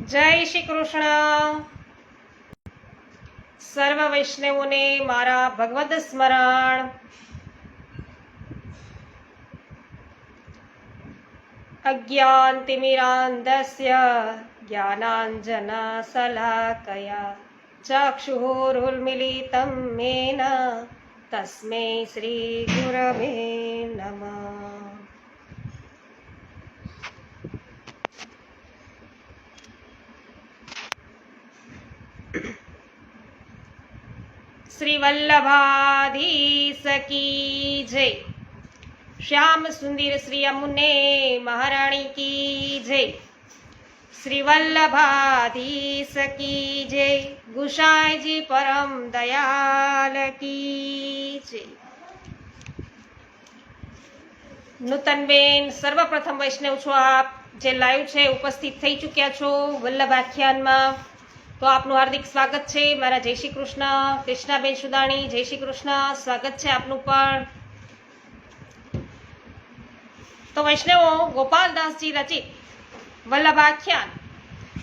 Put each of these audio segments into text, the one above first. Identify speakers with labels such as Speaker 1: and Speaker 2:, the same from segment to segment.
Speaker 1: जय श्री कृष्ण। सर्व वैष्णवों ने मारा भगवद स्मरण। अज्ञानतिमिरान्धस्य ज्ञानाञ्जनशलाकया चक्षुरुन्मीलितं येन तस्मै श्रीगुरवे नमः। श्री वल्लभाधीश की जय। श्याम सुंदर श्री यमुने महारानी की जय। श्री वल्लभाधीश की जय। गुसाई जी परम दयाल की जय। नूतनबेन सर्वप्रथम वैष्णव छो आप जे लाइव छे उपस्थित थई चुक्या छो वल्लभ आख्यान में, तो आपનું हार्दिक स्वागत है। मारा जय श्री कृष्ण। कृष्णाबेन सुदाणी जय श्री कृष्ण, स्वागत है आपનું पण। तो वैष्णवो गोपालदास जी रचित वल्लभ आख्यान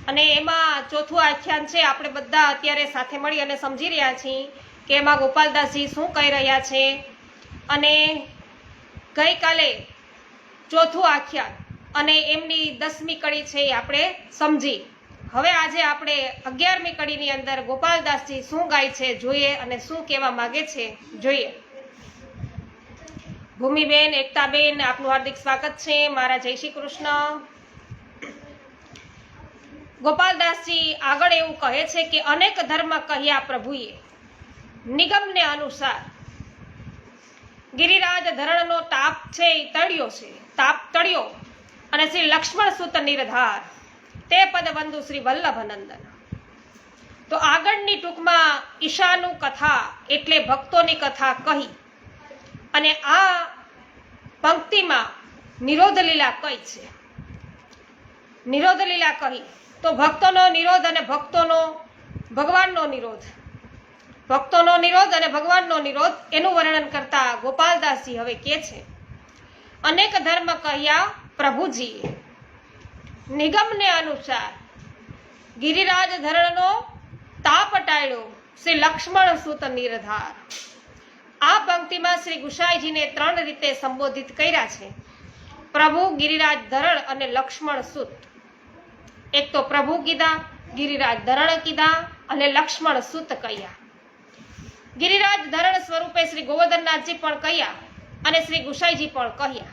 Speaker 1: અને એમાં ચોથું આખ્યાન છે। આપણે બધા અત્યારે સાથે મળી અને સમજી રહ્યા છીએ કે એમાં ગોપાલદાસજી શું કહી રહ્યા છે। અને ગઈકાલે ચોથું આખ્યાન અને એમની 10મી કડી છે એ આપણે સમજી। હવે આજે આપણે 11મી કડીની અંદર ગોપાલદાસજી શું ગાય છે જોઈએ અને શું કહેવા માંગે છે જોઈએ। ભૂમિબેન, એકતાબેન, આપનું હાર્દિક સ્વાગત છે। મારા જય શ્રી કૃષ્ણ। ગોપાલદાસજી આગળ એવું કહે છે કે અનેક ધર્મ કહ્યા પ્રભુએ નિગમને અનુસાર ગિરિરાજ ધરણનો તાપ છે એ તળ્યો છે, તાપ તળ્યો અને શ્રી લક્ષ્મણ સુત નિરધાર તે પદબંધુ શ્રી વલ્લભનંદન। તો આગળની ટૂંકમાં ઈશાનું કથા એટલે ભક્તોની કથા કહી અને આ પંક્તિમાં નિરોધ લીલા કઈ છે। નિરોધ લીલા કહી તો ભક્તોનો નિરોધ અને ભક્તોનો ભગવાનનો નિરોધ, ભક્તોનો નિરોધ અને ભગવાનનો નિરોધ એનું વર્ણન કરતા ગોપાલદાસજી હવે કહે છે અનેક ધર્મ કહ્યા પ્રભુજીએ નિગમને અનુસાર ગિરિરાજ ધરણનો તાપ ટાળ્યો શ્રી લક્ષ્મણ સુત નિરધાર। આ પંક્તિમાં શ્રી ગુસાઈજીને 3 રીતે સંબોધિત કર્યા છે, પ્રભુ, ગિરિરાજ ધરણ અને લક્ષ્મણ સુત। એક તો પ્રભુ કીધા, ગિરિરાજ ધરણ કીધા અને લક્ષ્મણ સુત કહ્યા। ગિરિરાજ ધરણ સ્વરૂપે શ્રી ગોવર્ધનનાથજી પણ કહ્યા અને શ્રી ગુસાઈજી પણ કહ્યા।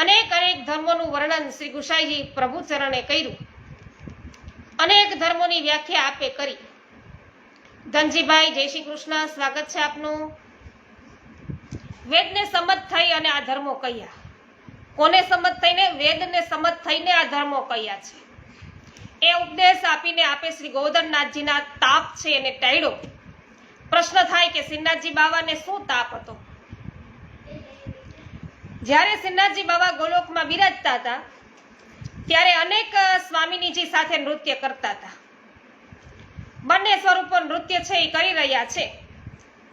Speaker 1: અનેક ધર્મોનું વર્ણન શ્રી ગુસાઈજી પ્રભુ ચરણે કર્યું। અનેક ધર્મોની વ્યાખ્યા આપે કરી। ધનજીભાઈ જય શ્રી કૃષ્ણ, સ્વાગત છે આપનું। વેદને સંમત થઈ અને આ ધર્મો કહ્યા। કોને સંમત થઈને? વેદને સંમત થઈને આ ધર્મો કહ્યા છે। એ ઉપદેશ આપીને આપે શ્રી ગોવર્ધનનાથજીના તાપ છે એને ટાળ્યો। પ્રશ્ન થાય કે શ્રીનાથજી બાવાને શું તાપ હતો? જ્યારે શ્રીનાથજી બાબા ગોલોકમાં બિરાજતા હતા ત્યારે અનેક સ્વામીનીજી સાથે નૃત્ય કરતા હતા। બંને સ્વરૂપો નૃત્ય છે એ કરી રહ્યા છે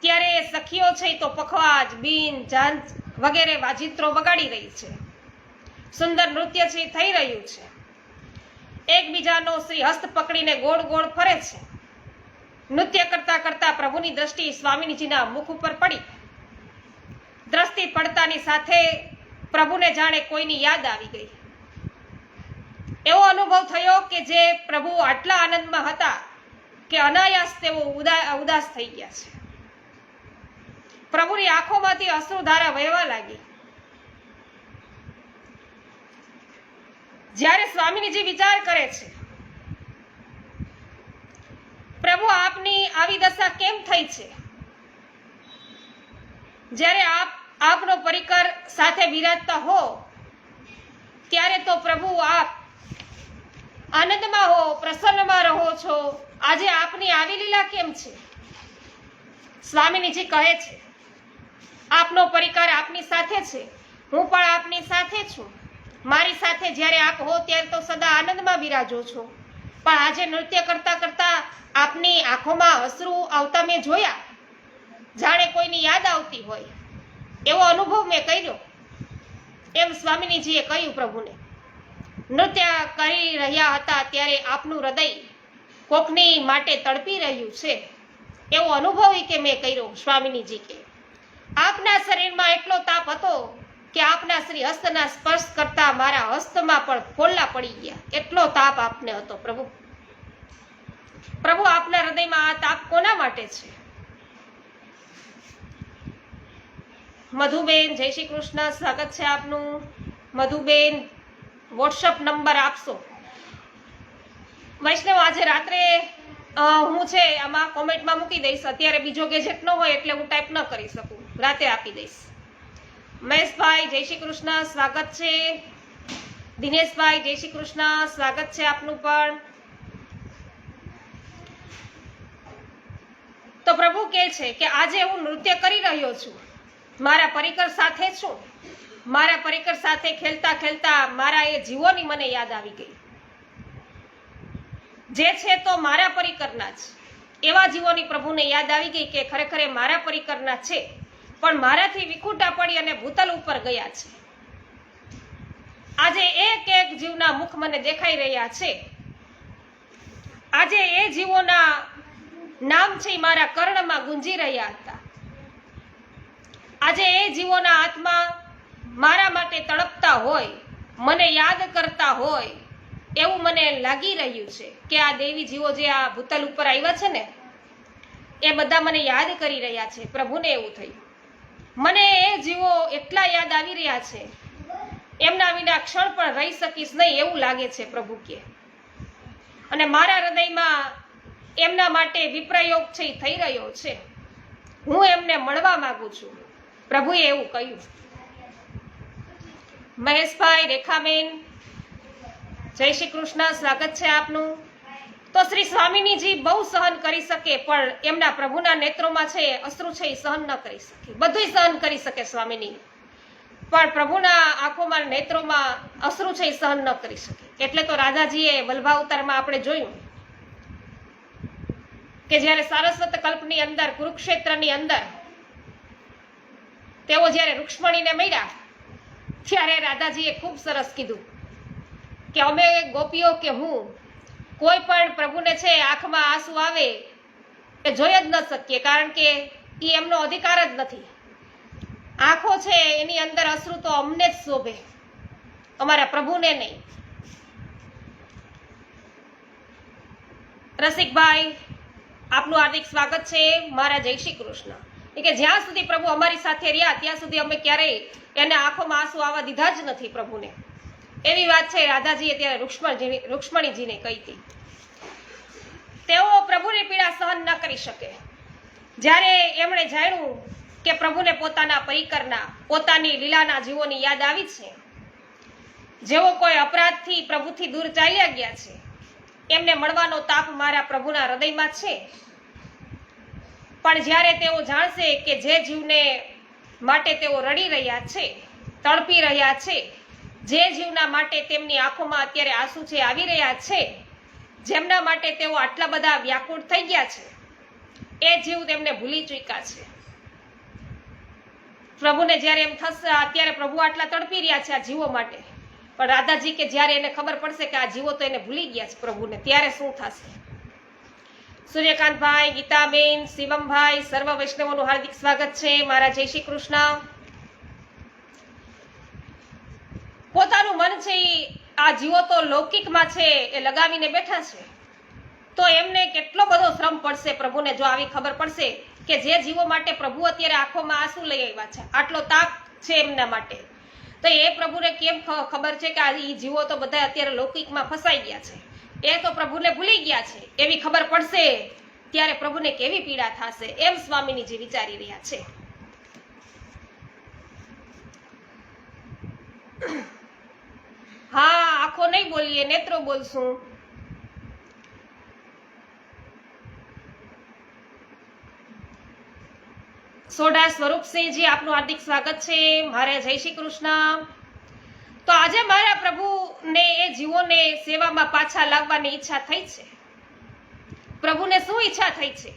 Speaker 1: ત્યારે સખીઓ છે તો પખવાજ, બીન, ઝાંઝ વગેરે વાજિત્રો વગાડી રહી છે। સુંદર નૃત્ય છે થઈ રહ્યું છે। એકબીજાનો શ્રી હસ્ત પકડીને ગોળ ગોળ ફરે છે। નૃત્ય કરતા કરતા પ્રભુની દ્રષ્ટિ સ્વામીનીજીના મુખ ઉપર પડી। દ્રષ્ટિ પડતાની સાથે પ્રભુને જાણે કોઈની યાદ આવી ગઈ। એવો અનુભવ થયો કે જે પ્રભુ આટલા આનંદમાં હતા કે અનાયાસ તેઓ ઉદાસ થઈ ગયા છે। પ્રભુની આંખોમાંથી અશ્રુધારા વહેવા લાગી। જ્યારે સ્વામીનીજી વિચાર કરે છે પ્રભુ આપની આવી દશા કેમ થઈ છે? જ્યારે આપનો પરિકર સાથે બિરાજતા હો ત્યારે તો પ્રભુ આપ આનંદમાં હો, પ્રસન્નમાં રહો છો, આજે આપની આવી લીલા કેમ છે? સ્વામીનીજી કહે છે આપનો પરિકર આપની સાથે છે, હું પણ આપની સાથે છું। મારી સાથે જ્યારે આપ હો ત્યારે તો સદા આનંદમાં બિરાજો છો, પણ આજે નૃત્ય કરતા કરતા આપની આંખોમાં અશ્રુ આવતા મેં જોયા, જાણે કોઈની યાદ આવતી હોય એવો અનુભવ મેં કર્યો। એમ સ્વામીનીજીએ કહ્યું પ્રભુને। નૃત્ય કરી રહ્યા હતા ત્યારે આપનું હૃદય કોકની માટે તડપી રહ્યું છે એવો અનુભવ કે મેં કર્યો સ્વામિનીજી કે આપના શરીરમાં એટલો તાપ હતો કે આપના શ્રી હસ્તના સ્પર્શ કરતા મારા હસ્તમાં પણ ફોલ્લા પડી ગયા, એટલો તાપ આપને હતો પ્રભુ. પ્રભુ આપના હૃદયમાં આ તાપ કોના માટે છે? મધુબેન જય શ્રી કૃષ્ણ, સ્વાગત છે આપનું. મધુબેન વોટ્સઅપ નંબર આપશો. વૈષ્ણવ આજે રાત્રે હું છે આમાં કોમેન્ટમાં મૂકી દઈશ. અત્યારે બીજો ગેજેટ ન હોય એટલે હું ટાઈપ ન કરી શકું, રાતે આપી દઈશ. મહેશભાઈ જય શ્રી કૃષ્ણ, સ્વાગત છે. દિનેશભાઈ જય શ્રી કૃષ્ણ, સ્વાગત છે આપનું પણ. તો પ્રભુ કહે છે કે આજે હું નૃત્ય કરી રહ્યો છું, મારા પરિકર સાથે છું. મારા પરિકર સાથે ખેલતા ખેલતા મારા એ જીવોની મને યાદ આવી ગઈ. જે છે તો મારા પરિકરના જ એવા જીવોની પ્રભુને યાદ આવી ગઈ કે ખરેખર એ મારા પરિકરના છે, પણ મારાથી વિખૂટા પડી અને ભૂતલ ઉપર ગયા છે. આજે એક એક જીવના મુખ મને દેખાઈ રહ્યા છે. આજે એ જીવોના નામ છે મારા કર્ણમાં ગુંજી રહ્યા હતા. આજે એ જીવોના આત્મા મારા માટે તડપતા હોય, મને યાદ કરતા હોય એવું મને લાગી રહ્યું છે કે આ દેવી જીવો જે આ ભૂતલ ઉપર આવ્યા છે ને એ બધા મને યાદ કરી રહ્યા છે. પ્રભુને એવું થયું, મને એ જીવો એટલા યાદ આવી રહ્યા છે, એમના વિના ક્ષણ પણ રહી શકીશ નહીં એવું લાગે છે પ્રભુ કે. અને મારા હૃદયમાં એમના માટે વિપ્રયોગ છે થઈ રહ્યો છે. હું એમને મળવા માંગુ છું, પ્રભુએ એવું કહ્યું. મહેશભાઈ, રેખાબેન જય શ્રી કૃષ્ણ, સ્વાગત છે આપનું. તો શ્રી સ્વામિનીજી બહુ સહન કરી શકે, પણ એમના પ્રભુના નેત્રોમાં છે અશ્રુ છે એ સહન ન કરી શકે. બધું સહન કરી શકે સ્વામિની, પણ પ્રભુના આંખોમાં નેત્રોમાં અશ્રુ છે એ સહન ન કરી શકે. એટલે તો રાધાજીએ વલ્લભા અવતારમાં આપણે જોયું કે જ્યારે સારસ્વત કલ્પની અંદર કુરુક્ષેત્રની અંદર તેઓ જ્યારે રૂક્ષ્મણીને મળ્યા ત્યારે રાધાજીએ ખૂબ સરસ કીધું કે અમે ગોપીઓ કે હું કોઈ પણ પ્રભુને છે આંખમાં આંસુ આવે એ જોઈ જ ન શકીએ, કારણ કે એ એમનો અધિકાર જ નથી. આંખો છે એની અંદર અશ્રુ તો અમને જ શોભે, અમારા પ્રભુને નહીં. રસિકભાઈ આપનું હાર્દિક સ્વાગત છે. મારા જય શ્રી કૃષ્ણ. કે જ્યાં સુધી પ્રભુ અમારી સાથે રહ્યા ત્યાં સુધી અમે ક્યારેય એને આંખોમાં આંસુ આવવા દીધા જ નથી પ્રભુને. એવી વાત છે રાધાજીએ ત્યારે રૂક્ષ્મણીજીને કહી હતી. તેઓ પ્રભુની પીડા સહન ન કરી શકે. જ્યારે એમણે જાણ્યું કે પ્રભુને પોતાના પરિકરના પોતાની લીલાના જીવોની યાદ આવી છે, જેઓ કોઈ અપરાધથી પ્રભુથી દૂર ચાલ્યા ગયા છે, એમને મળવાનો તાપ મારા પ્રભુના હૃદયમાં છે. પણ જ્યારે તેઓ જાણશે કે જે જીવને માટે તેઓ રડી રહ્યા છે, તડપી રહ્યા છે, જે જીવના માટે તેમની આંખોમાં અત્યારે આંસુ છે આવી રહ્યા છે, જેમના માટે તેઓ આટલા બધા વ્યાકુળ થઈ ગયા છે, એ જીવ તેમને ભૂલી ચૂક્યા છે. પ્રભુને જ્યારે એમ થશે અત્યારે પ્રભુ આટલા તડપી રહ્યા છે આ જીવો માટે, પણ રાધાજી કે જ્યારે એને ખબર પડશે કે આ જીવો તો એને ભૂલી ગયા છે પ્રભુને, ત્યારે શું થશે? સૂર્યકાંતભાઈ, ગીતાબેન, શિવમભાઈ, સર્વ વૈષ્ણવોનું હાર્દિક સ્વાગત છે. મારા જય શ્રી કૃષ્ણ. પોતાનું મન છે આ જીવો તો લૌકિકમાં છે એ લગાવીને બેઠા છે, તો એમને કેટલો બધો શ્રમ પડશે પ્રભુને જો આવી ખબર પડશે કે જે જીવો માટે પ્રભુ અત્યારે આંખોમાં આંસુ લઈ આવ્યા છે, આટલો તાપ છે એમના માટે, તો એ પ્રભુને કેમ ખબર છે કે આ જીવો તો બધા અત્યારે લૌકિકમાં ફસાઈ ગયા છે, એ તો પ્રભુને ભૂલી ગયા છે, એવી ખબર પડશે ત્યારે પ્રભુને કેવી પીડા થશે, એમ સ્વામિનીજી વિચારી રહ્યા છે. હા, આંખો નહીં બોલીએ, નેત્રો બોલશું. સોઢા સ્વરૂપસિંહજી આપનું હાર્દિક સ્વાગત છે. મારે જય શ્રી કૃષ્ણ. તો આજે મારા પ્રભુને એ જીવોને સેવામાં પાછા લાવવાની ઈચ્છા થઈ છે. પ્રભુને શું ઈચ્છા થઈ છે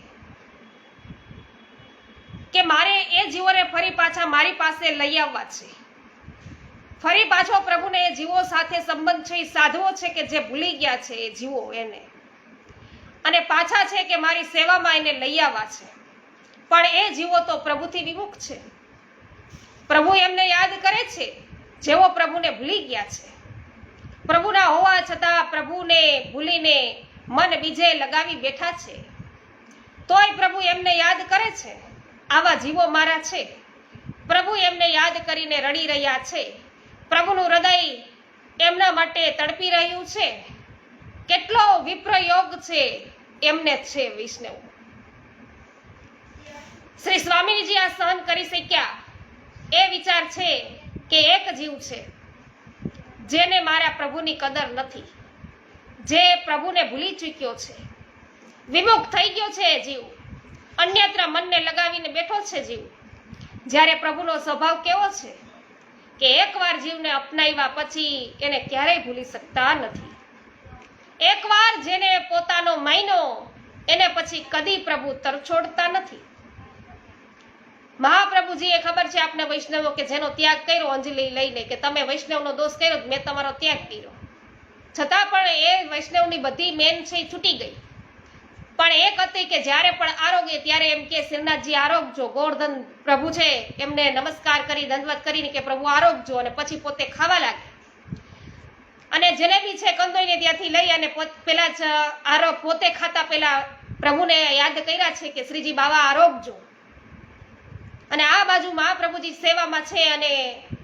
Speaker 1: કે મારે એ જીવોને ફરી પાછા મારી પાસે લઈ આવવા છે, ફરી પાછો પ્રભુને એ જીવો સાથે સંબંધ છે, એ સાધવો છે કે જે ભૂલી ગયા છે એ જીવો એને, અને પાછા છે કે મારી સેવામાં એને લઈ આવવા છે. પણ એ જીવો તો પ્રભુથી વિમુખ છે. પ્રભુ એમને યાદ કરે છે જેવો પ્રભુને ભૂલી ગયા છે. પ્રભુના હોવા છતાં પ્રભુને ભૂલીને મન બીજે લગાવી બેઠા છે. તોય પ્રભુ એમને યાદ કરે છે. આવા જીવો મારા છે. પ્રભુ એમને યાદ કરીને રડી રહ્યા છે. પ્રભુનું હૃદય એમના માટે તડપી રહ્યું છે. કેટલો વિપ્રયોગ છે એમને છે વૈષ્ણવ. શ્રી સ્વામીજી આ સહન કરી શક્યા એ વિચાર છે કે એક જીવ છે જેને મારા પ્રભુની કદર નથી, જે પ્રભુને ભૂલી ચૂક્યો છે, વિમુખ થઈ ગયો છે એ જીવ, અન્યત્ર મનને લગાવીને બેઠો છે જીવ. જ્યારે પ્રભુનો સ્વભાવ કેવો છે કે એકવાર જીવને અપનાવ્યા પછી એને ક્યારેય ભૂલી શકતા નથી. એકવાર જેને પોતાનો માયનો એને પછી કદી પ્રભુ તરછોડતા નથી. મહાપ્રભુજીએ ખબર છે આપને વૈષ્ણવો કે જેનો ત્યાગ કર્યો અંજલિ લઈને કે તમે વૈષ્ણવનો દોષ કર્યો, મેં તમારો ત્યાગ કર્યો, છતાં પણ એ વૈષ્ણવની બધી મેન છે એ છૂટી ગઈ. પણ એક હતી કે જ્યારે પણ આરોગ્ય ત્યારે એમ કે શ્રીનાથજી આરોગજો. ગોવર્ધન પ્રભુ છે એમને નમસ્કાર કરી દંડવત કરીને કે પ્રભુ આરોગજો, અને પછી પોતે ખાવા લાગે. અને જલેબી છે કંદોઈને ત્યાંથી લઈ અને પેલા જ આરોગ પોતે ખાતા પેલા પ્રભુને યાદ કર્યા છે કે શ્રીજી બાવા આરોગજો. અને આ બાજુ મહાપ્રભુજી સેવામાં છે અને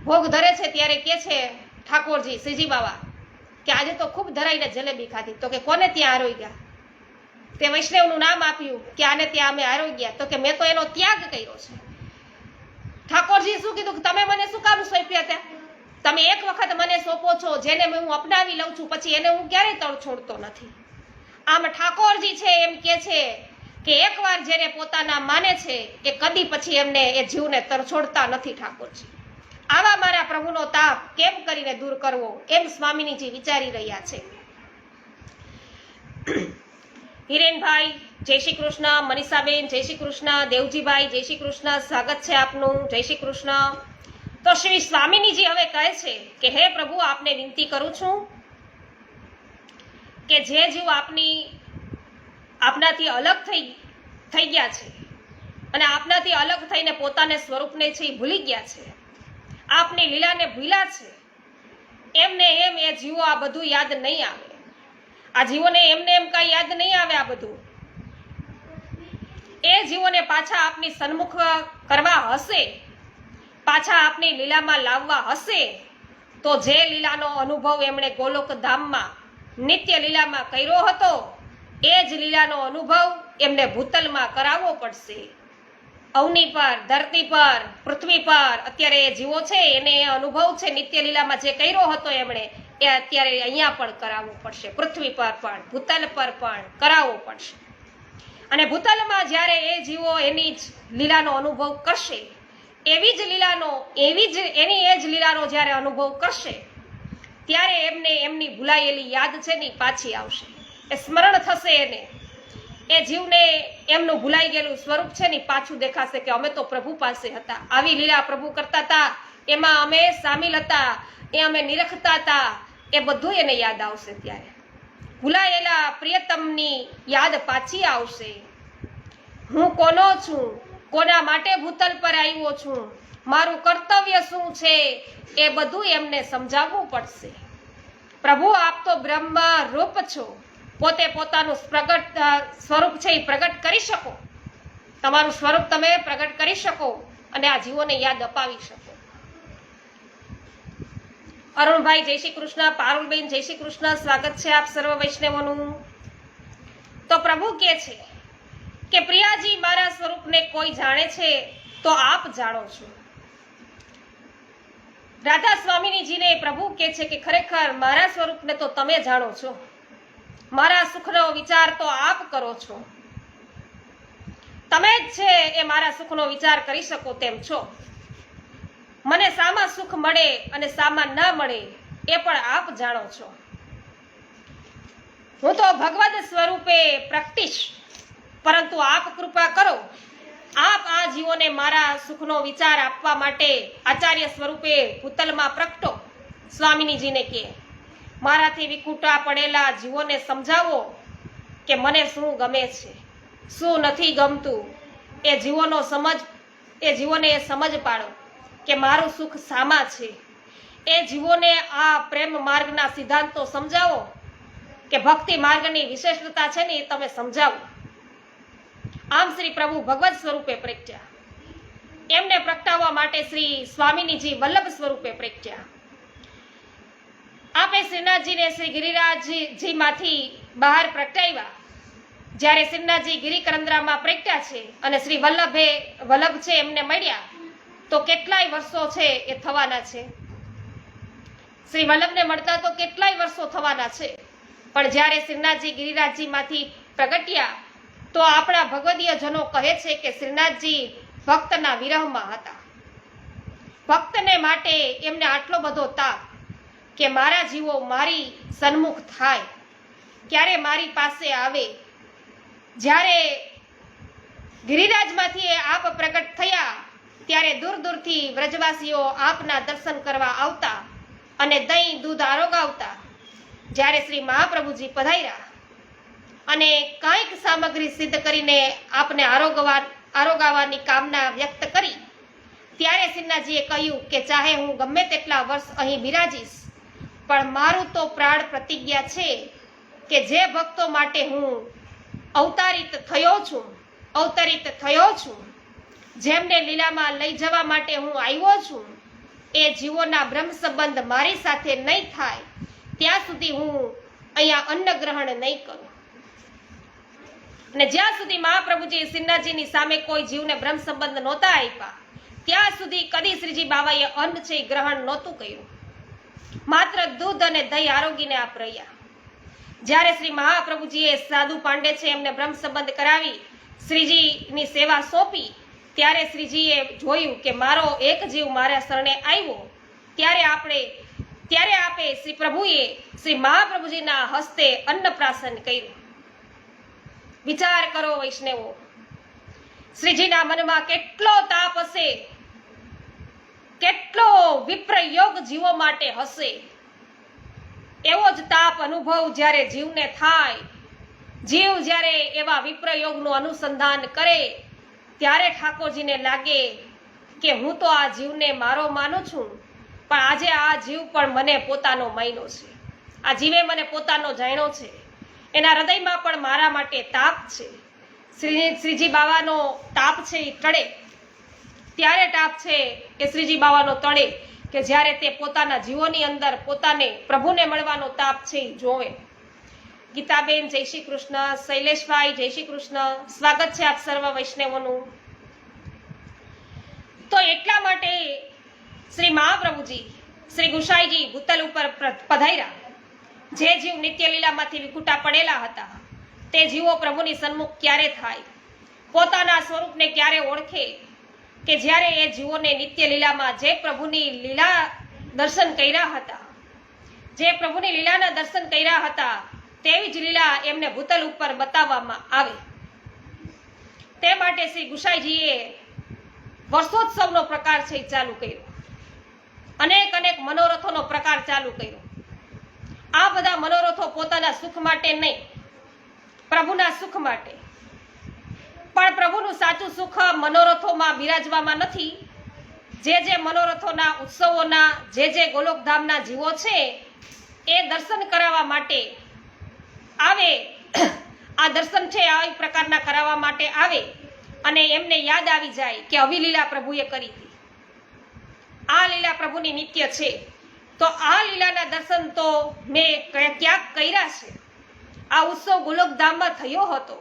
Speaker 1: ભોગ ધરે છે ત્યારે કે છે ઠાકોરજી શ્રીજી બાવા કે આજે તો ખૂબ ધરાઈને જલેબી ખાધી. તો કે કોને ત્યાં આરોગ્યા? તે વૈષ્ણવનું નામ આપ્યું કે આને ત્યાં અમે આરોગ્યા. તો કે મેં તો એનો ત્યાગ કર્યો છે. ઠાકોરજી શું કીધું કે તમે મને શું કામ સોંપ્યા ત્યાં? તમે એક વખત મને સોંપો છો, જેને હું અપનાવી લઉં છું પછી એને હું ક્યારેય તરછોડતો નથી. આમ ઠાકોરજી છે એમ કે છે કે એકવાર જેને પોતાના માને છે એ કદી પછી એમને એ જીવને તરછોડતા નથી ઠાકોરજી. આવા મારા પ્રભુનો તાપ કેમ કરીને દૂર કરવો એમ સ્વામીજી વિચારી રહ્યા છે. હિરેનભાઈ જય શ્રી કૃષ્ણ, મનીષાબેન જય શ્રી કૃષ્ણ, દેવજીભાઈ જય શ્રી કૃષ્ણ, સ્વાગત છે આપનું, જય શ્રી કૃષ્ણ. તો શ્રી સ્વામીજી હવે કહે છે કે હે પ્રભુ, આપને વિનંતી કરું છું કે જે જીવ આપનાથી અલગ થઈ ગયા છે અને આપનાથી અલગ થઈને પોતાને સ્વરૂપને છે એ ભૂલી ગયા છે, આપની લીલાને ભૂલ્યા છે, એમને એમ એ જીવો આ બધું યાદ નહીં આવે. આ જીવોને એમને એમ કાંઈ યાદ નહીં આવે. આ બધું એ જીવોને પાછા આપની સન્મુખ કરવા હશે, પાછા આપની લીલામાં લાવવા હશે, તો જે લીલાનો અનુભવ એમણે ગોલોક ધામમાં નિત્ય લીલામાં કર્યો હતો એ જ લીલાનો અનુભવ એમને ભૂતલમાં કરાવવો પડશે. અવની પર, ધરતી પર, પૃથ્વી પર અત્યારે એ જીવો છે એને અનુભવ છે નિત્ય લીલામાં જે કર્યો હતો એમણે એ અત્યારે અહીંયા પણ કરાવવો પડશે. પૃથ્વી પર પણ, ભૂતલ પર પણ કરાવવો પડશે. અને ભૂતલમાં જ્યારે એ જીવો એની જ લીલાનો અનુભવ કરશે, એની એ જ લીલાનો જ્યારે અનુભવ કરશે ત્યારે એમને એમની ભૂલાયેલી યાદ છે ને પાછી આવશે. એ સ્મરણ થશે એને, એ જીવને એમનું ભૂલાઈ ગયેલું સ્વરૂપ છે ને પાછું દેખાશે કે અમે તો પ્રભુ પાસે હતા, આવી લીલા પ્રભુ કરતા હતા, એમાં અમે સામેલ હતા, એ અમે નિરખતા હતા, એ બધું એને યાદ આવશે. ત્યારે ભૂલાયેલા પ્રિયતમની યાદ પાછી આવશે. હું કોનો છું, કોના માટે ભૂતલ પર આવ્યો છું, મારું કર્તવ્ય શું છે, એ બધું એમને સમજાવવું પડશે. પ્રભુ આપ તો બ્રહ્મ રૂપ છો, પોતે પોતાનું સ્વરૂપ છે એ પ્રગટ કરી શકો, તમારું સ્વરૂપ તમે પ્રગટ કરી શકો અને આ જીવોને યાદ અપાવી શકો. અરુણભાઈ જય શ્રી કૃષ્ણ, પારુલબેન જય શ્રી કૃષ્ણ, સ્વાગત છે આપ સર્વ વૈષ્ણવોનું. તો પ્રભુ કહે છે કે પ્રિયાજી, મારા સ્વરૂપને કોઈ જાણે છે તો આપ જાણો છો. રાધા સ્વામીજીને પ્રભુ કહે છે કે ખરેખર મારા સ્વરૂપને તો તમે જાણો છો, મારા સુખનો વિચાર તો આપ કરો છો, તમે જ છે એ મારા સુખનો વિચાર કરી શકો તેમ છો. મને સામા સુખ મળે અને સામા ન મળે એ પણ આપ જાણો છો. હું તો ભગવદ સ્વરૂપે પ્રગટીશ, પરંતુ આપ કૃપા કરો, આપ આ જીવોને મારા સુખનો વિચાર આપવા માટે આચાર્ય સ્વરૂપે ભૂતલમાં પ્રગટો. સ્વામિનીજીને કહે, મારાથી વિખૂટા પડેલા જીવોને સમજાવો કે મને શું ગમે છે, શું નથી ગમતું. એ જીવોને એ સમજ પાડો કે મારું સુખ શામાં છે. એ જીવોને આ પ્રેમ માર્ગના સિદ્ધાંતો સમજાવો કે ભક્તિ માર્ગની વિશેષતા છે ને એ તમે સમજાવો. આમ શ્રી પ્રભુ ભગવત સ્વરૂપે પ્રગટ્યા. એમને પ્રગટાવવા માટે શ્રી સ્વામિનીજી વલ્લભ સ્વરૂપે પ્રગટ્યા. આપે શ્રીનાથજીને શ્રી ગિરિરાજજી માંથી બહાર પ્રગટાવ્યા. જ્યારે શ્રીનાથજી ગિરિકરંદરામાં પ્રગટ્યા છે અને શ્રી વલ્લભ છે એમને મળ્યા તો કેટલાય વર્ષો છે એ થવાના છે. શ્રી વલ્લભને મળતા તો કેટલાય વર્ષો થવાના છે. પણ જ્યારે શ્રીનાથજી ગિરિરાજજી માંથી પ્રગટ્યા તો આપણા ભગવદીય જનો કહે છે કે શ્રીનાથજી ભક્તના વિરહમાં હતા. ભક્તને માટે એમને આટલો બધો તાપ કે મારા જીવો મારી સન્મુખ થાય, ક્યારે મારી પાસે આવે. જ્યારે ગિરિરાજમાંથી આપ પ્રગટ થયા ત્યારે દૂર દૂરથી વ્રજવાસીઓ આપના દર્શન કરવા આવતા અને દહીં દૂધ આરોગાવતા. જ્યારે શ્રી મહાપ્રભુજી પધાર્યા અને કાંઈક સામગ્રી સિદ્ધ કરીને આપને આરોગાવાની કામના વ્યક્ત કરી ત્યારે શ્રીનાથજીએ કહ્યું કે ચાહે હું ગમે તેટલા વર્ષ અહીં બિરાજીશ પણ મારું તો પ્રાણ પ્રતિજ્ઞા છે કે જે ભક્તો માટે હું અવતરિત થયો છું, જેમને લીલામાં લઈ જવા માટે હું આવ્યો છું, એ જીવોના બ્રહ્મ સંબંધ મારી સાથે નહીં થાય ત્યાં સુધી હું અહીંયા અન્ન ગ્રહણ નહીં કરું. અને જ્યાં સુધી મહાપ્રભુજી શ્રીનાથજીની સામે કોઈ જીવને બ્રહ્મ સંબંધ નહોતા આપ્યા ત્યાં સુધી કદી શ્રીજી બાવાએ અન્ન છે ગ્રહણ નહોતું કર્યું. માત્ર દૂધ અને દહીં આરોગીને આપ રહ્યા. જ્યારે શ્રી મહાપ્રભુજીએ સાધુ પાંડે છે એમને બ્રહ્મ સંબંધ કરાવી શ્રીજીની સેવા સોંપી ત્યારે શ્રીજીએ જોયું કે મારો એક જીવ મારા શરણે આવ્યો. ત્યારે આપે શ્રી પ્રભુએ શ્રી મહાપ્રભુજીના હસ્તે અન્નપ્રાશન કર્યું. વિચાર કરો વૈષ્ણવો, શ્રીજીના મનમાં કેટલો તાપ હશે, કેટલો વિપ્રયોગ જીવો માટે હશે. એવો જ તાપ અનુભવ જ્યારે જીવને થાય, જીવ જ્યારે એવા વિપ્રયોગનું અનુસંધાન કરે ત્યારે ઠાકોરજીને લાગે કે હું તો આ જીવને મારો માનું છું પણ આજે આ જીવ પણ મને પોતાનો માન્યો છે. આ જીવે મને પોતાનો જાણ્યો છે. એના હૃદયમાં પણ મારા માટે તાપ છે. શ્રીજી બાવાનો તાપ છે એ ટળે. ત્યારે તાપ છે એ શ્રીજી બાવાનો ટળે કે જ્યારે તે પોતાના જીવોની અંદર પોતાને પ્રભુને મળવાનો તાપ છે એ જોવે. ગીતાબેન જય શ્રી કૃષ્ણ. શૈલેષભાઈ જય શ્રી કૃષ્ણ. સ્વાગત છે આપ સર્વ વૈષ્ણવોનું. તો એટલા માટે શ્રી મહાપ્રભુજી શ્રી ગુસાઈજી ભૂતલ ઉપર પધાર્યા. જે જીવ નિત્ય લીલામાંથી વિખૂટા પડેલા હતા તે જીવો પ્રભુની સન્મુખ ક્યારે થાય, પોતાના સ્વરૂપને ક્યારે ઓળખે કે જ્યારે એ જીવોને નિત્ય લીલામાં જે પ્રભુની લીલા દર્શન કર્યા હતા, જે પ્રભુની લીલાના દર્શન કર્યા હતા તેવી જ લીલા એમને ભૂતલ ઉપર બતાવવામાં આવે. તે માટે શ્રી ગુસાઈજીએ વર્ષોત્સવનો પ્રકાર છે ચાલુ કર્યો. અનેક મનોરથોનો પ્રકાર ચાલુ કર્યો. આ બધા મનોરથો પોતાના સુખ માટે નહીં, પ્રભુના સુખ માટે. પણ પ્રભુનું સાચું સુખ મનોરથોમાં બિરાજવામાં નથી. જે મનોરથોના ઉત્સવોના જે ગોલોકધામના જીવો છે એ દર્શન કરાવવા માટે આવે. આ દર્શન છે આ પ્રકારના કરાવવા માટે આવે અને એમને યાદ આવી જાય કે આવી લીલા પ્રભુએ કરી હતી, આ લીલા પ્રભુની નિત્ય છે, તો આ લીલાના દર્શન તો મેં ક્યાંક કર્યા છે. આ ઉત્સવ ગોલોકધામમાં થયો હતો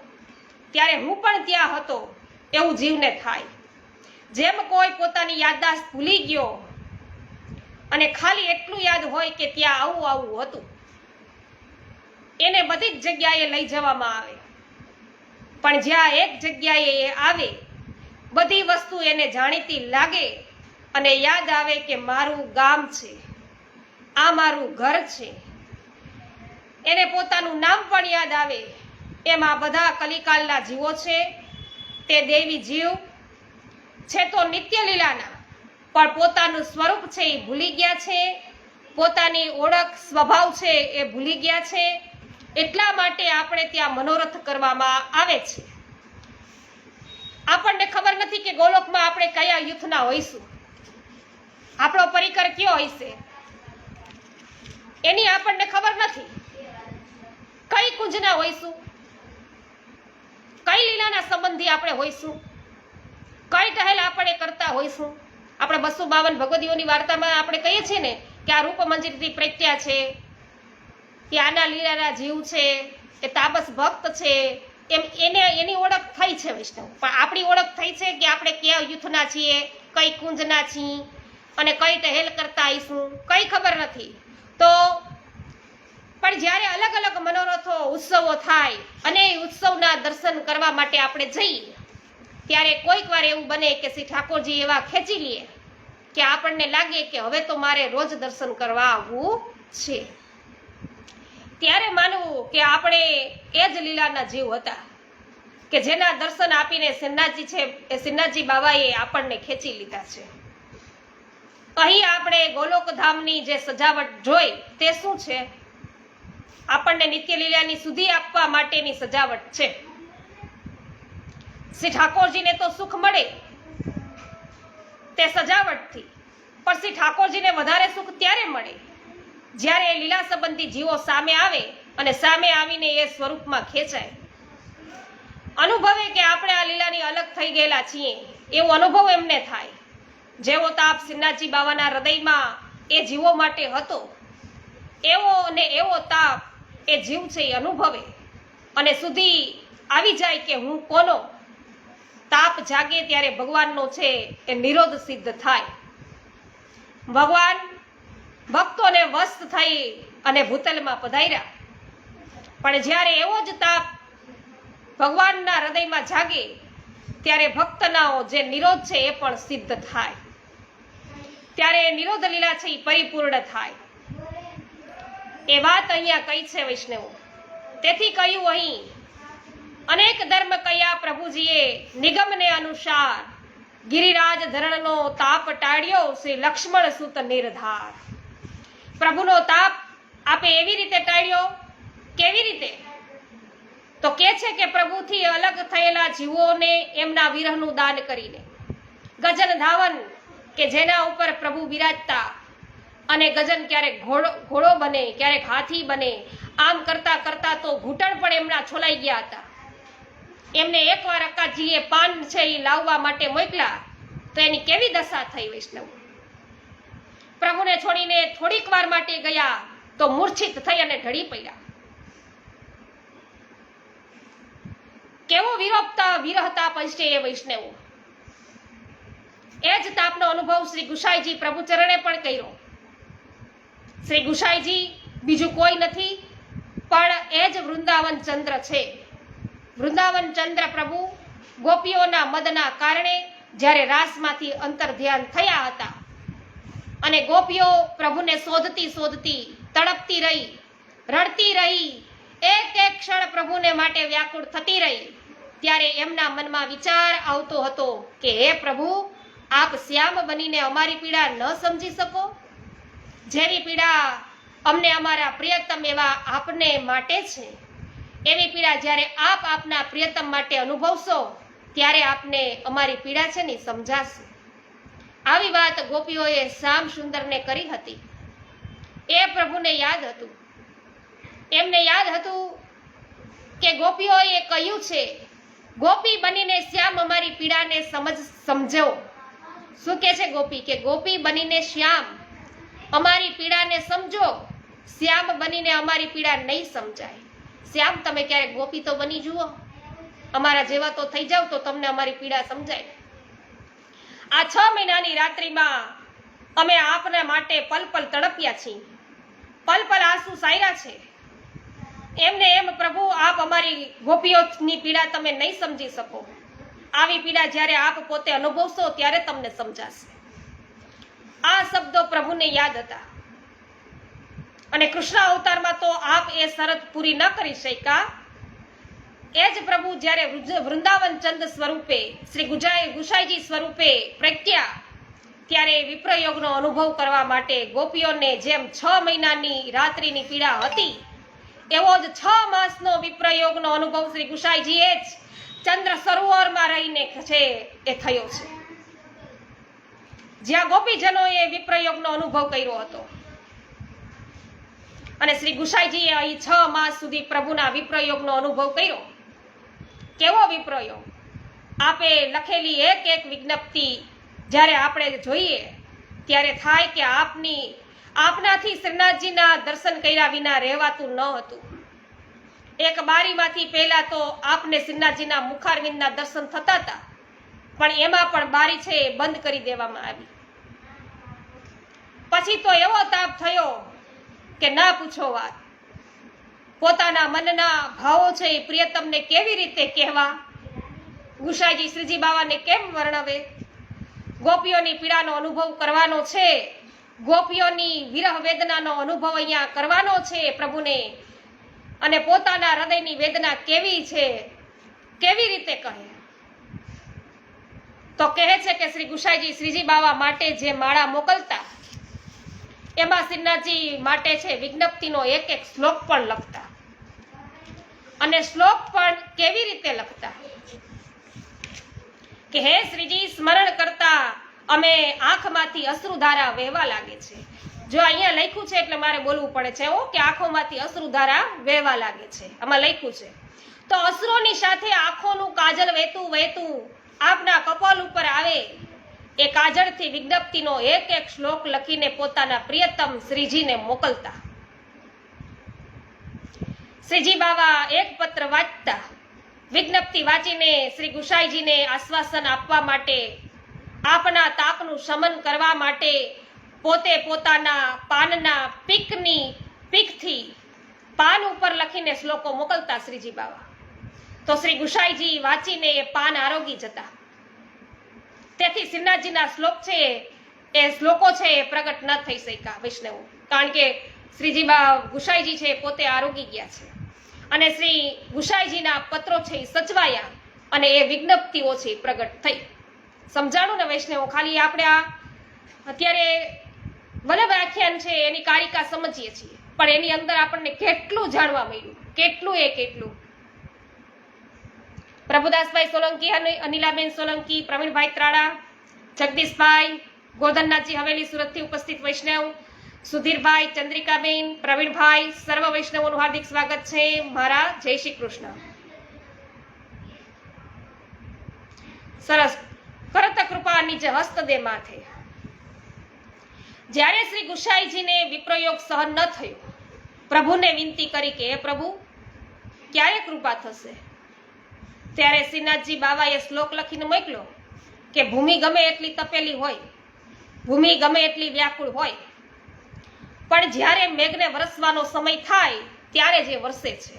Speaker 1: ત્યારે હું પણ ત્યાં હતો એવું જીવને થાય. જેમ કોઈ પોતાની યાદદાસ્ત ભૂલી ગયો અને ખાલી એટલું યાદ હોય કે ત્યાં આવું હતું, એને બધી જ જગ્યાએ લઈ જવામાં આવે. પણ જ્યાં એક જગ્યાએ એ આવે બધી વસ્તુ એને જાણીતી લાગે અને યાદ આવે કે મારું ગામ છે, આ મારું ઘર છે, એને પોતાનું નામ પણ યાદ આવે. એમાં બધા કલિકાલના જીવો છે તે દેવી જીવ છે તો નિત્ય લીલાના પણ પોતાનું સ્વરૂપ છે એ ભૂલી ગયા છે પોતાની ઓળખ સ્વભાવ છે એ ભૂલી ગયા છે, એટલા માટે આપણે ત્યાં મનોરથ કરવામાં આવે છે. આપણને ખબર નથી કે ગોલોકમાં આપણે કયા યુથના હોઈશું, આપણો પરિકર કયો હશે એની આપણને ખબર નથી. કઈ કુંજના હોઈશું, કઈ લીલાના સંબંધી આપણે હોઈશું, કઈ ટહેલ આપણે કરતા હોઈશું. આપણે 252 ભગવદીઓની વાર્તામાં આપણે કહીએ છીએ ને કે આ રૂપ મંજરીથી પ્રત્યા છે, કે આના લીલાના જીવ છે, એ તાપસ ભક્ત છે, એમ એની ઓળખ થઈ છે વૈષ્ણવ. પણ આપણી ઓળખ થઈ છે કે આપણે કયા યુથના છીએ, કઈ કુંજના છીએ અને કઈ ટહેલ કરતા આવીશું, કઈ ખબર નથી. તો પણ જ્યારે અલગ અલગ મનોરથો ઉત્સવો થાય અને એ ઉત્સવના દર્શન કરવા માટે આપણે જઈએ ત્યારે કોઈક વાર એવું બને કે શ્રી ઠાકોરજી એવા ખેંચી લે કે આપણને લાગે કે હવે તો મારે રોજ દર્શન કરવા આવવું છે. ત્યારે માનવું કે આપણે એ જ લીલાના જીવ હતા કે જેના દર્શન આપીને શ્રીનાથજી છે એ શ્રીનાથજી બાબાએ આપણને ખેંચી લીધા છે. અહીં આપણે ગોલોકધામની જે સજાવટ જોઈ તે શું છે? આપણને નિત્ય લીલાની સુધી આપવા માટેની સજાવટ છે. શ્રી ઠાકોરજીને તો સુખ મળે તે સજાવટથી, પણ શ્રી ઠાકોરજીને વધારે સુખ ત્યારે મળે જ્યારે લીલા સંબંધી જીવો સામે આવે અને સામે આવીને એ સ્વરૂપમાં ખેંચાય, અનુભવે કે આપણે આ લીલાની અલગ થઈ ગયેલા છીએ એવો અનુભવ એમને થાય. જેવો તાપ શ્રીનાથજી બાવાના હૃદયમાં એ જીવો માટે હતો એવો અને એવો તાપ એ જીવ છે એ અનુભવે અને સુધી આવી જાય કે હું કોનો. તાપ જાગે ત્યારે ભગવાનનો છે એ નિરોધ સિદ્ધ થાય. ભગવાન ભક્તોને વસ્ત થઈ અને ભૂતલમાં પધાર્યા, પણ જ્યારે એવો જ તાપ ભગવાનના હૃદયમાં જાગે ત્યારે ભક્તનાઓ જે નિરોધ છે એ પણ સિદ્ધ થાય. ત્યારે નિરોધ લીલા છે એ પરિપૂર્ણ થાય. એ વાત અહીંયા કઈ છે વૈષ્ણવો. તેથી કહ્યું અહીં અનેક ધર્મ કયા પ્રભુજીએ નિગમને અનુસાર ગિરિરાજ ધરણનો તાપ ટાળ્યો શ્રી લક્ષ્મણ સુત નિર્ધાર. પ્રભુનો તાપ આપે એવી રીતે ટાળ્યો. કેવી રીતે? તો કે છે કે પ્રભુથી અલગ થયેલા જીવોને એમના વિરહનું દાન કરીને ગજન ધાવન કે જેના ઉપર પ્રભુ બિરાજતા અને ગજન ક્યારેક ઘોડો બને, ક્યારેક હાથી બને, આમ કરતા કરતા તો ઘૂંટણ પણ એમના છોલાઈ ગયા હતા. એમને એકવાર અક્કાજીએ પાન છે એ લાવવા માટે મોકલ્યા તો એની કેવી દશા થઈ વૈષ્ણવ. પ્રભુને છોડીને થોડીક વાર માટે ગયા તો મૂર્છિત થઈ અને ઢળી પડ્યા. કેવો વિરહતા પંચે એ વૈષ્ણવો. એ જ તાપનો અનુભવ શ્રી ગુસાઈજી પ્રભુ ચરણે પણ કર્યો. શ્રી ગુસાઈજી બીજું કોઈ નથી પણ એ જ વૃંદાવન ચંદ્ર છે. વૃંદાવન ચંદ્ર પ્રભુ ગોપીઓના મદના કારણે જ્યારે રાસમાંથી અંતર ધ્યાન થયા હતા અને ગોપીઓ પ્રભુને શોધતી શોધતી તડપતી રહી, રડતી રહી, એક એક ક્ષણ પ્રભુને માટે વ્યાકુળ થતી રહી, ત્યારે એમના મનમાં વિચાર આવતો હતો કે હે પ્રભુ, આપ શ્યામ બનીને અમારી પીડા ન સમજી શકો? જેવી પીડા અમને અમારા પ્રિયતમ એવા આપને માટે છે એવી પીડા જ્યારે આપ આપના પ્રિયતમ માટે અનુભવશો ત્યારે આપને અમારી પીડા છે ને સમજાશે. આવી વાત ગોપીઓએ શ્યામ સુંદરને કરી હતી. એ પ્રભુને યાદ હતું. એમને યાદ હતું કે ગોપીઓએ કહ્યું છે ગોપી બનીને શ્યામ અમારી પીડાને સમજો. શું કે છે ગોપી? કે ગોપી બનીને શ્યામ અમારી પીડાને સમજો. શ્યામ બનીને અમારી પીડા નહીં સમજાય. શ્યામ તમે ક્યારેક ગોપી તો બની જુઓ, અમારા જેવા તો થઈ જાવ તો તમને અમારી પીડા સમજાય. આ 6 મહિનાની રાત્રિમાં અમે આપના માટે પલ પલ તડપ્યા છીએ, પલ પલ આંસુ સાયરા છે. એમને એમ પ્રભુ આપ અમારી ગોપીઓની પીડા તમે નહીં સમજી શકો. આવી પીડા જ્યારે આપ પોતે અનુભવશો ત્યારે તમને સમજાશે. આ શબ્દો પ્રભુને યાદ હતા અને કૃષ્ણ અવતારમાં તો આપ એ શરત પૂરી ન કરી શક્યા. એ જ પ્રભુ જ્યારે વૃંદાવન ચંદ સ્વરૂપે શ્રી ગુસાઈજી સ્વરૂપે પ્રત્યા ત્યારે વિપ્રયોગનો અનુભવ કરવા માટે ગોપીઓને જેમ 6 મહિનાની રાત્રિની પીડા હતી, એવો જ 6 માસનો વિપ્રયોગનો અનુભવ શ્રી ગુસાઈજીએ જ ચંદ્ર સરોવરમાં રહીને છે એ થયો છે, જ્યાં ગોપીજનોએ વિપ્રયોગનો અનુભવ કર્યો હતો. અને શ્રી ગુસાઈજીએ અહીં 6 માસ સુધી પ્રભુના વિપ્રયોગનો અનુભવ કર્યો. કેવો વિપ્રયોગ! આપે લખેલી એક એક વિજ્ઞપ્તિ જ્યારે આપણે જોઈએ ત્યારે થાય કે આપનાથી શ્રીનાથજીના દર્શન કર્યા વિના રહેવાતું ન હતું. એક બારીમાંથી પહેલા તો આપને શ્રીનાથજીના મુખારવિંદના દર્શન થતા હતા, પણ એમાં પણ બારી છે એ બંધ કરી દેવામાં આવી. પછી તો એવો તાપ થયો કે ના પૂછો વાત. પોતાના મનના ભાવો છે એ પ્રિયતમને કેવી રીતે કહેવા, ગુસાઈજી શ્રીજી બાવાને કેમ વર્ણવે? ગોપીઓની પીડાનો અનુભવ કરવાનો છે, ગોપીઓની વિરહ વેદનાનો અનુભવ અહીંયા કરવાનો છે પ્રભુને, અને પોતાના હૃદયની વેદના કેવી છે, કેવી રીતે કહે? તો કહે છે કે શ્રી ગુસાઈજી શ્રીજી બાવા માટે જે માળા મોકલતા, એમાં શ્રીનાથજી માટે છે વિજ્ઞપ્તિનો એક એક શ્લોક પણ લખતા. અને શ્લોક પણ કેવી રીતે લખતા કે હે શ્રીજી, સ્મરણ કરતા અમે આંખમાંથી અશ્રુધારા વહેવા લાગે છે. જો અહીંયા લખ્યું છે એટલે મારે બોલવું પડે છે કે આંખોમાંથી અશ્રુધારા વહેવા લાગે છે, આમાં લખ્યું છે. તો અશ્રુની સાથે આંખોનું કાજલ વહેતું વહેતું આપના કપાળ ઉપર આવે, એ કાજળથી વિજ્ઞપ્તિનો એક એક શ્લોક લખીને પોતાના પ્રિયતમ શ્રીજીને મોકલતા. શ્રીજી બાવા એક પત્ર વાંચતા, વિજ્ઞપ્તિ વાંચીને શ્રી ગુસાઈજીને આશ્વાસન આપવા માટે, આપના તાપનું શમન કરવા માટે પોતે પોતાના પાનના પીકથી પાન ઉપર લખીને શ્લોકો મોકલતા શ્રીજી બાવા. તો શ્રી ગુસાઈજી વાંચીને એ પાન આરોગી જતા. તેથી શ્રીનાથજીના શ્લોક છે એ શ્લોકો છે એ પ્રગટ ન થઈ શક્યા વૈષ્ણવો, કારણ કે શ્રીજી ગુસાઈજી છે પોતે આરોગી ગયા છે. અને શ્રી ગુસાઈજીના પત્રો છે એ સચવાયા અને એ વિજ્ઞપ્તિઓ છે પ્રગટ થઈ. સમજાણું ને વૈષ્ણવો? ખાલી આપણે આ અત્યારે વલ્લભ આખ્યાન છે એની કારિકા સમજીએ છીએ, પણ એની અંદર આપણને કેટલું જાણવા મળ્યું, કેટલું. પ્રભુદાસભાઈ સોલંકી, અનિલાબેન સોલંકી, પ્રવીણભાઈ ત્રાડા, જગદીશભાઈ, ગોધનનાથજી હવેલી સુરતથી ઉપસ્થિત વૈષ્ણવ, સુધીરભાઈ, ચંદ્રિકાબેન, પ્રવીણભાઈ, સર્વ વૈષ્ણવોનું હાર્દિક સ્વાગત છે. મારા જય શ્રી કૃષ્ણ. સરસ. કરત કૃપા નિજ હસ્ત દે માથે. જ્યારે શ્રી ગુસાઈજીને વિપ્રયોગ સહન ન થયો, પ્રભુને વિનંતી કરી કે હે પ્રભુ, ક્યારે કૃપા થશે? ત્યારે શ્રીનાથજી બાવાએ શ્લોક લખીને મોકલ્યો કે ભૂમિ ગમે એટલી તપેલી હોય, ભૂમિ ગમે એટલી વ્યાકુળ હોય, પણ જ્યારે મેઘને વરસવાનો સમય થાય ત્યારે જે વરસે છે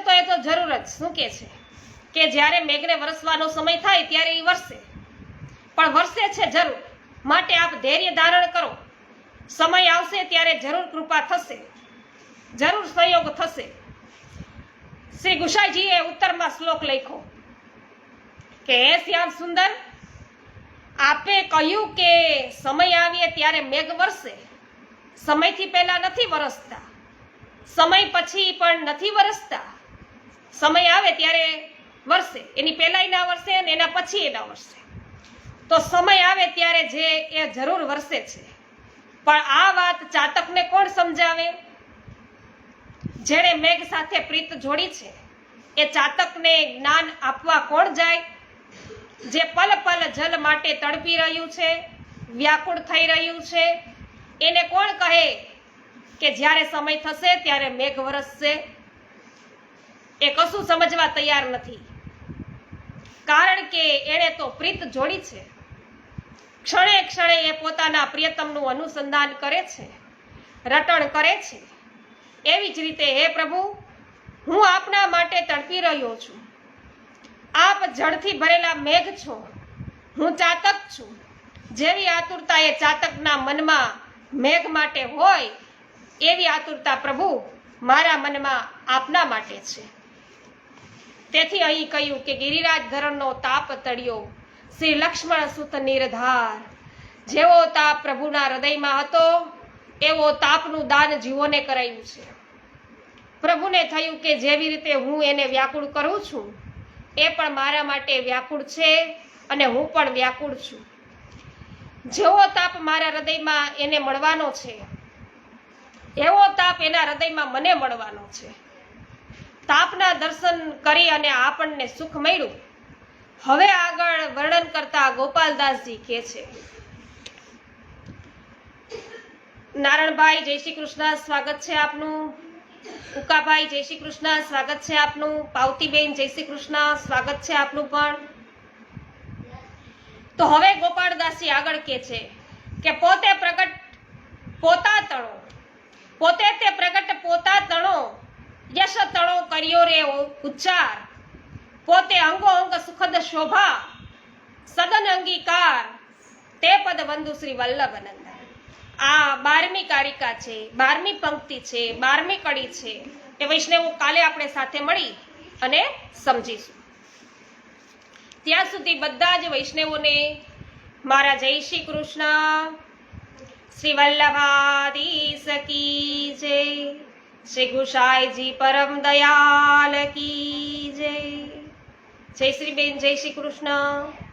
Speaker 1: તો એ તો જરૂર જ શું કે છે કે જ્યારે મેઘને વરસવાનો સમય થાય ત્યારે એ વરસે, પણ વરસે છે જરૂર. માટે આપ ધૈર્ય ધારણ કરો, સમય આવશે ત્યારે જરૂર કૃપા થશે, જરૂર સંયોગ થશે. શ્રી ગુસાઈજીએ ઉત્તરમાં શ્લોક લખ્યો કે હે શ્યામ સુંદર, આપે કહ્યું કે સમય આવે ત્યારે મેઘ વરસે. સમયથી પહેલા નથી વરસતા, સમય પછી પણ નથી વરસતા. સમય આવે ત્યારે વરસે, એની પહેલાય ના વરસે અને એના પછી ના વરસે. તો સમય આવે ત્યારે જે એ જરૂર વરસે છે. પણ આ વાત ચાતકને કોણ સમજાવે? જેણે મેઘ સાથે પ્રીત જોડી છે એ ચાતકને જ્ઞાન આપવા કોણ જાય? જે પલ પલ જલ માટે તડપી રહ્યું છે, વ્યાકુળ થઈ રહ્યું છે, એને કોણ કહે કે જ્યારે સમય થશે ત્યારે મેઘ વરસશે? એ કશું સમજવા તૈયાર નથી, કારણ કે એણે તો પ્રીત જોડી છે. ક્ષણે ક્ષણે એ પોતાના પ્રિયતમનું અનુસંધાન કરે છે, રટણ કરે છે. એવી જ રીતે હે પ્રભુ, હું આપના માટે તડપી રહ્યો છું. આપ જળથી ભરેલા મેઘ છો, હું ચાતક છું. જેવી આતુરતા એ ચાતકના મનમાં મેઘ માટે હોય, એવી આતુરતા પ્રભુ મારા મનમાં આપના માટે છે. તેથી અહીં કહ્યું કે ગિરિરાજ ધરણનો તાપ તળ્યો, શ્રી લક્ષ્મણ સુત નિરધાર. જેવો તાપ પ્રભુના હૃદયમાં હતો એવો તાપનું દાન જીવોને કરાયું છે. પ્રભુને થયું કે જેવી રીતે હું એને વ્યાકુળ કરું છું એ પણ મારા માટે વ્યાકુળ છે અને હું પણ વ્યાકુળ છું. જેવો તાપ મારા હૃદયમાં એને મળવાનો છે એવો તાપ એના હૃદયમાં મને મળવાનો છે. તાપના દર્શન કરી અને આપણને સુખ મળ્યું. હવે આગળ વર્ણન કરતા ગોપાલદાસજી કહે છે, નારણભાઈ જય શ્રી કૃષ્ણ, સ્વાગત છે આપનું. ઉકાભાઈ જય શ્રી કૃષ્ણ, સ્વાગત છે આપનું. પાવતીબેન જય શ્રી કૃષ્ણ, સ્વાગત છે આપનું પણ. તો હવે ગોપાળદાસજી આગળ કહે છે કે પોતે પ્રગટ પોતા તણો, પોતે તે પ્રગટ પોતા તણો, યશ તણો કર્યો રે ઉચ્ચાર, પોતે અંગો અંગ સુખદ શોભા, સદન અંગીકાર, તે પદ બંધુ શ્રી વલ્લભનંદન. આ 12મી કારિકા છે, 12મી પંક્તિ છે, 12મી કડી છે. એ વૈષ્ણવો કાલે આપણે સાથે મળી અને સમજીશું. ત્યાં સુધી બધા જ વૈષ્ણવોને મારા જય શ્રી કૃષ્ણ. શ્રી વલ્લભાધીશ કી જય, શ્રી ગુસાઈજી પરમ દયાલ કી જય. જય શ્રી બેન, જય શ્રી કૃષ્ણ.